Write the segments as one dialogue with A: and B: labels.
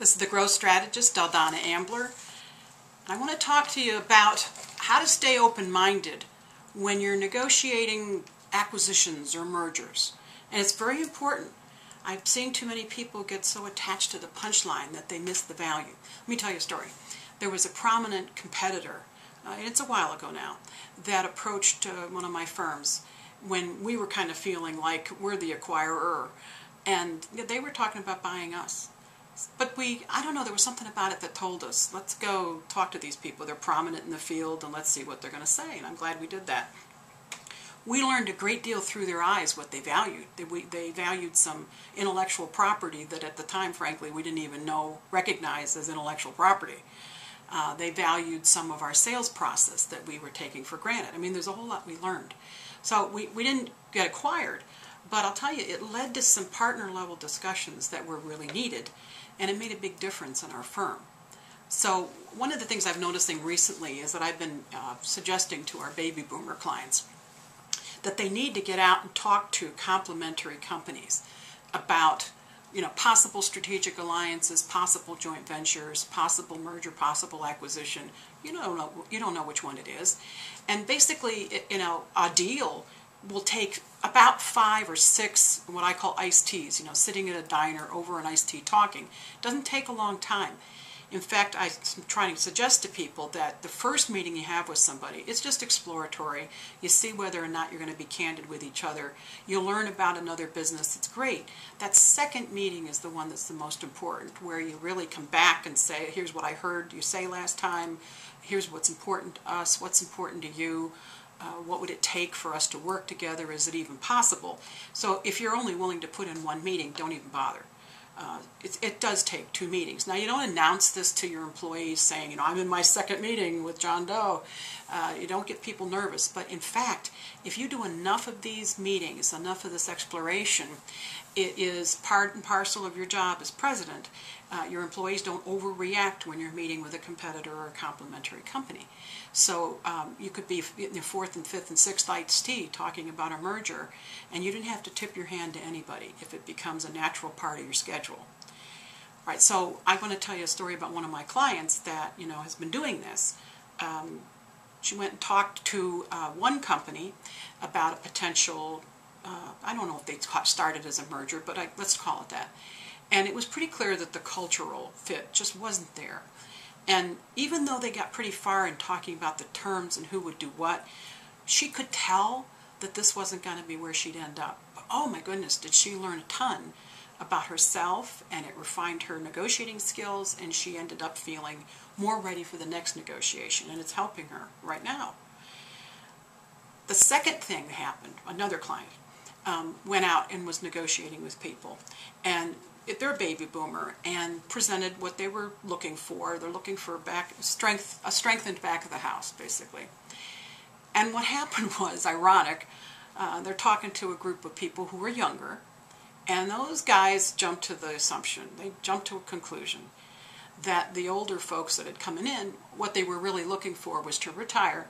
A: This is the growth strategist, Aldonna Ambler. I want to talk to you about how to stay open-minded when you're negotiating acquisitions or mergers. And it's very important. I'm seeing too many people get so attached to the punchline that they miss the value. Let me tell you a story. There was a prominent competitor, and it's a while ago now, that approached one of my firms when we were kind of feeling like we're the acquirer. And they were talking about buying us. But I don't know, there was something about it that told us, let's go talk to these people. They're prominent in the field, and let's see what they're going to say. And I'm glad we did that. We learned a great deal through their eyes what they valued. They valued some intellectual property that at the time, frankly, we didn't even recognize as intellectual property. They valued some of our sales process that we were taking for granted. I mean, there's a whole lot we learned. So we didn't get acquired, but I'll tell you, it led to some partner-level discussions that were really needed, and it made a big difference in our firm. So one of the things I've noticing recently is that I've been suggesting to our baby boomer clients that they need to get out and talk to complementary companies about, possible strategic alliances, possible joint ventures, possible merger, possible acquisition. You don't know which one it is. And basically, a deal will take about 5 or 6 what I call iced teas, sitting at a diner over an iced tea talking. It doesn't take a long time. In fact, I'm trying to suggest to people that the first meeting you have with somebody, it's just exploratory. You see whether or not you're going to be candid with each other. You'll learn about another business. It's great. That second meeting is the one that's the most important, where you really come back and say, here's what I heard you say last time. Here's what's important to us. What's important to you. What would it take for us to work together? Is it even possible? So if you're only willing to put in one meeting, don't even bother. It does take 2 meetings. Now, you don't announce this to your employees saying, I'm in my second meeting with John Doe. You don't get people nervous. But in fact, if you do enough of these meetings, enough of this exploration, it is part and parcel of your job as president. Your employees don't overreact when you're meeting with a competitor or a complementary company. So you could be in the 4th and 5th and 6th iced tea talking about a merger, and you didn't have to tip your hand to anybody if it becomes a natural part of your schedule. All right, so I want to tell you a story about one of my clients that has been doing this. She went and talked to one company about a potential, I don't know if they started as a merger, but let's call it that. And it was pretty clear that the cultural fit just wasn't there. And even though they got pretty far in talking about the terms and who would do what, she could tell that this wasn't going to be where she'd end up. But oh my goodness, did she learn a ton about herself, and it refined her negotiating skills, and she ended up feeling more ready for the next negotiation, and it's helping her right now. The second thing that happened, another client went out and was negotiating with people, and they're a baby boomer, and presented what they were looking for. They're looking for a strengthened back of the house, basically. And what happened was ironic. They're talking to a group of people who were younger, and those guys jumped to the assumption, they jumped to a conclusion, that the older folks that had come in, what they were really looking for was to retire,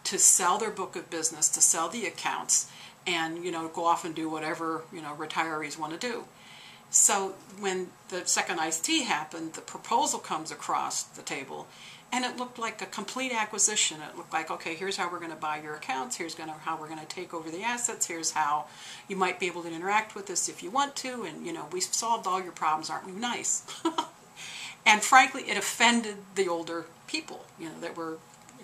A: to sell their book of business, to sell the accounts, and go off and do whatever retirees want to do. So when the second iced tea happened, the proposal comes across the table, and it looked like a complete acquisition. It looked like, okay, here's how we're going to buy your accounts, here's how we're going to take over the assets, here's how you might be able to interact with us if you want to, and we've solved all your problems, aren't we nice? And frankly, it offended the older people, that were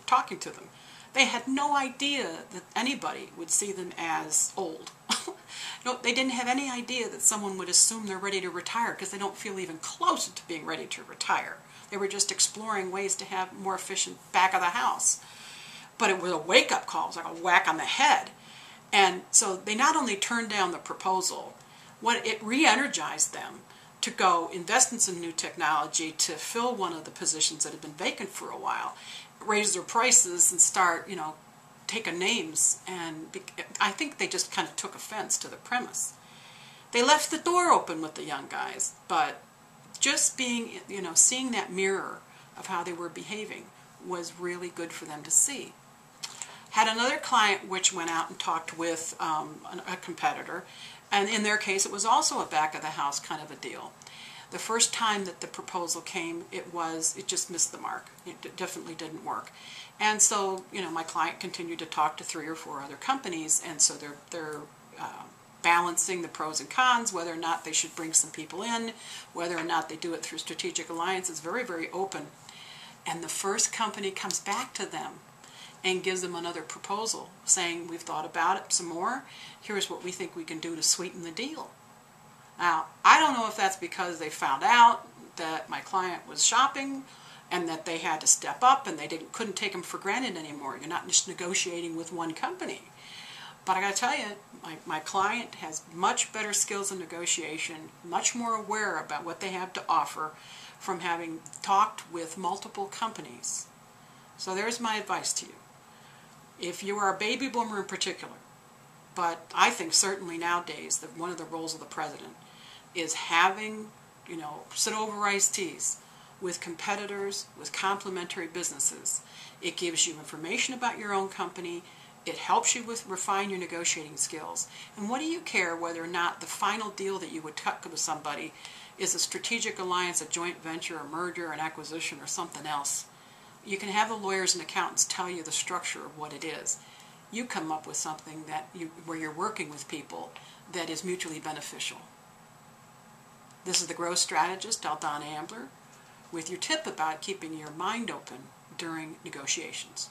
A: talking to them. They had no idea that anybody would see them as old. No, they didn't have any idea that someone would assume they're ready to retire, because they don't feel even close to being ready to retire. They were just exploring ways to have more efficient back of the house. But it was a wake-up call. It was like a whack on the head. And so they not only turned down the proposal, it re-energized them to go invest in some new technology to fill one of the positions that had been vacant for a while, raise their prices, and start, taking names. And I think they just kind of took offense to the premise. They left the door open with the young guys, but just being, seeing that mirror of how they were behaving was really good for them to see. Had another client which went out and talked with a competitor, and in their case it was also a back of the house kind of a deal. The first time that the proposal came, it just missed the mark. It definitely didn't work. And so, my client continued to talk to 3 or 4 other companies, and so they're balancing the pros and cons, whether or not they should bring some people in, whether or not they do it through strategic alliances, very, very open. And the first company comes back to them and gives them another proposal, saying, we've thought about it some more, here's what we think we can do to sweeten the deal. Now, I don't know if that's because they found out that my client was shopping and that they had to step up and they couldn't take them for granted anymore. You're not just negotiating with one company. But I got to tell you, my client has much better skills in negotiation, much more aware about what they have to offer from having talked with multiple companies. So there's my advice to you. If you are a baby boomer in particular, but I think certainly nowadays that one of the roles of the president is having, sit over iced teas with competitors, with complementary businesses. It gives you information about your own company. It helps you refine your negotiating skills. And what do you care whether or not the final deal that you would cut with somebody is a strategic alliance, a joint venture, a merger, an acquisition, or something else? You can have the lawyers and accountants tell you the structure of what it is. You come up with something where you're working with people that is mutually beneficial. This is the growth strategist, Aldonna Ambler, with your tip about keeping your mind open during negotiations.